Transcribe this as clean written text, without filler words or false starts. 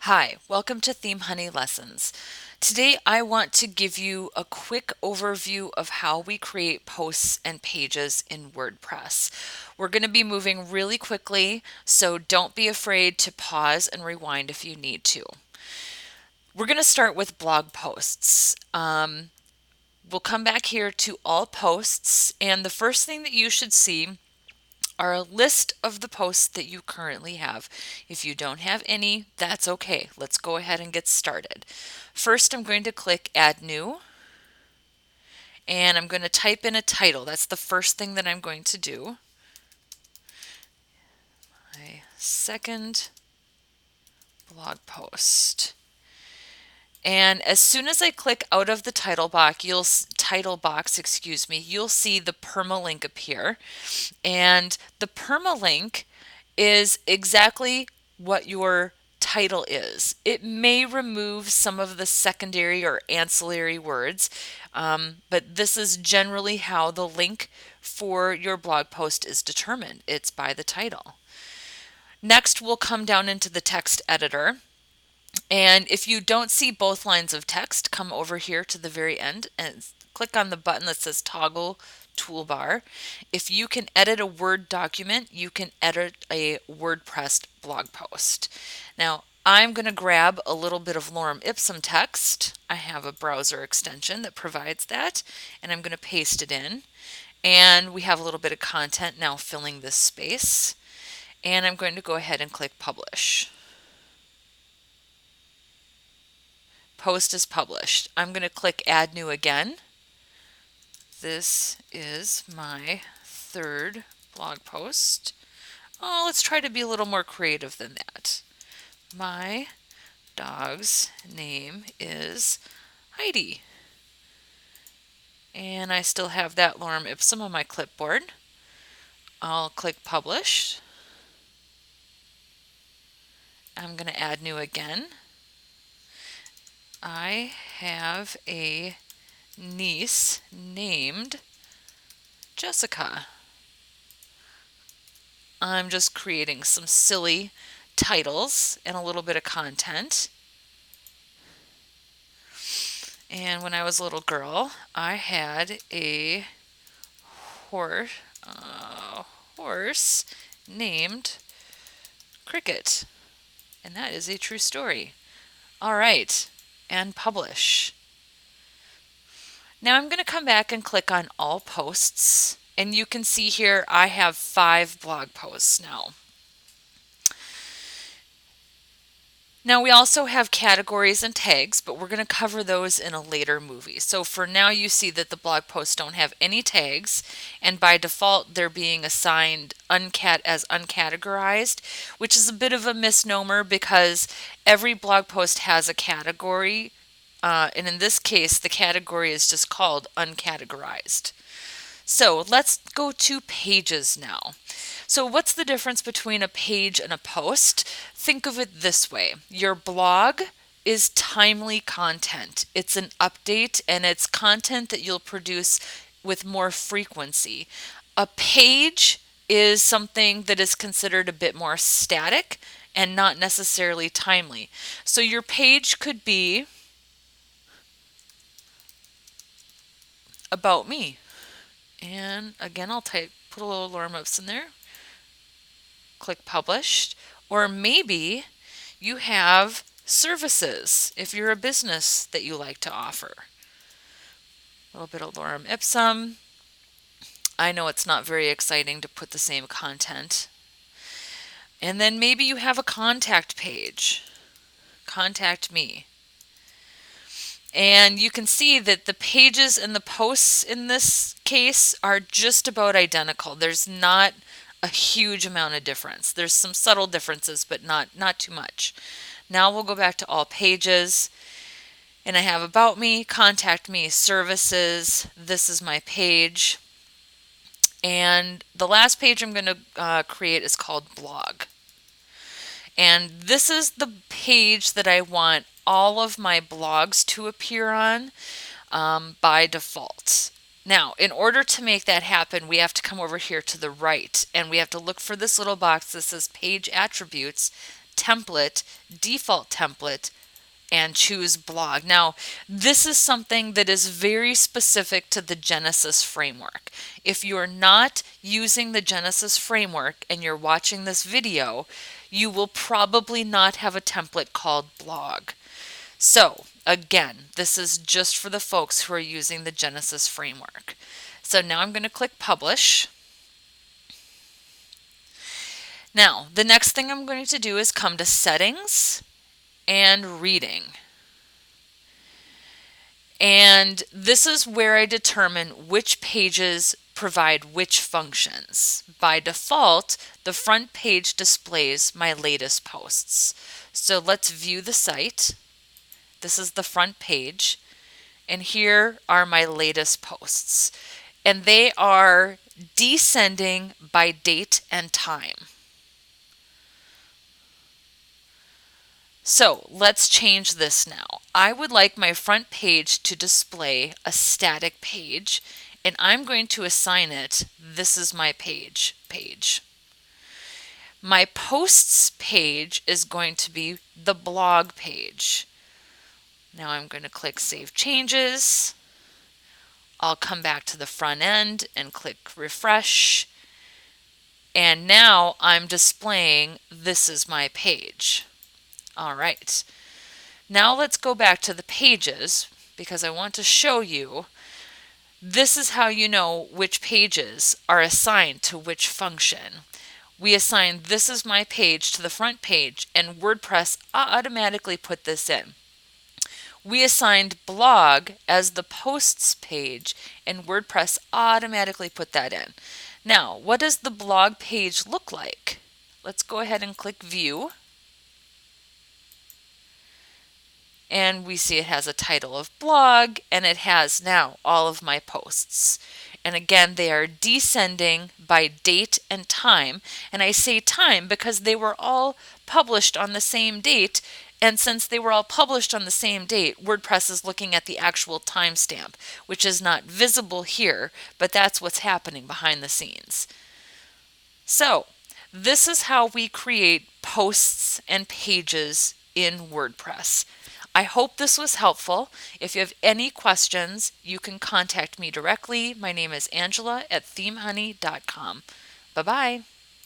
Hi, welcome to Theme Honey Lessons. Today I want to give you a quick overview of how we create posts and pages in WordPress. We're going to be moving really quickly, so don't be afraid to pause and rewind if you need to. We're going to start with blog posts. We'll come back here to all posts, and the first thing that you should see are a list of the posts that you currently have. If you don't have any, that's okay. Let's go ahead and get started. First, I'm going to click Add New, and I'm going to type in a title. That's the first thing that I'm going to do. My second blog post. And as soon as I click out of the title box, you'll see the permalink appear. And the permalink is exactly what your title is. It may remove some of the secondary or ancillary words, but this is generally how the link for your blog post is determined. It's by the title. Next, we'll come down into the text editor. And if you don't see both lines of text, come over here to the very end and click on the button that says Toggle Toolbar. If you can edit a Word document, you can edit a WordPress blog post. Now, I'm going to grab a little bit of Lorem Ipsum text. I have a browser extension that provides that, and I'm going to paste it in. And we have a little bit of content now filling this space. And I'm going to go ahead and click Publish. Post is published. I'm going to click Add New again. This is my third blog post. Oh, let's try to be a little more creative than that. My dog's name is Heidi. And I still have that Lorem Ipsum on my clipboard. I'll click Publish. I'm going to add new again. I have a niece named Jessica. I'm just creating some silly titles and a little bit of content. And when I was a little girl, I had a horse, horse named Cricket. And that is a true story. All right, and publish. Now I'm going to come back and click on all posts. And you can see here I have 5 blog posts now. Now we also have categories and tags, but we're going to cover those in a later movie. So for now you see that the blog posts don't have any tags, and by default they're being assigned as uncategorized, which is a bit of a misnomer because every blog post has a category, and in this case the category is just called uncategorized. So let's go to pages now. So what's the difference between a page and a post? Think of it this way. Your blog is timely content. It's an update and it's content that you'll produce with more frequency. A page is something that is considered a bit more static and not necessarily timely. So your page could be about me. And again, put a little lorem ipsum there. Click published. Or maybe you have services if you're a business that you like to offer. A little bit of lorem ipsum. I know it's not very exciting to put the same content. And then maybe you have a contact page. Contact me. And you can see that the pages and the posts in this case are just about identical. There's not a huge amount of difference. There's some subtle differences, but not too much. Now we'll go back to all pages. And I have about me, contact me, services. This is my page. And the last page I'm going to create is called blog. And this is the page that I want all of my blogs to appear on by default. Now, in order to make that happen, we have to come over here to the right and we have to look for this little box that says Page Attributes, template, default template, and choose blog. Now, this is something that is very specific to the Genesis framework. If you're not using the Genesis framework and you're watching this video, you will probably not have a template called blog. So again, this is just for the folks who are using the Genesis framework. So now I'm going to click publish. Now, the next thing I'm going to do is come to settings and reading. And this is where I determine which pages provide which functions. By default, the front page displays my latest posts. So let's view the site. This is the front page, and here are my latest posts. And they are descending by date and time. So let's change this now. I would like my front page to display a static page, and I'm going to assign it, this is my page. My posts page is going to be the blog page. Now I'm going to click Save Changes. I'll come back to the front end and click Refresh. And now I'm displaying this is my page. All right. Now let's go back to the pages because I want to show you this is how you know which pages are assigned to which function. We assign this is my page to the front page, and WordPress automatically put this in. We assigned blog as the posts page, and WordPress automatically put that in. Now, what does the blog page look like? Let's go ahead and click View. And we see it has a title of blog, and it has now all of my posts. And again, they are descending by date and time. And I say time because they were all published on the same date. And since they were all published on the same date, WordPress is looking at the actual timestamp, which is not visible here, but that's what's happening behind the scenes. So, this is how we create posts and pages in WordPress. I hope this was helpful. If you have any questions, you can contact me directly. My name is Angela at themehoney.com. Bye-bye.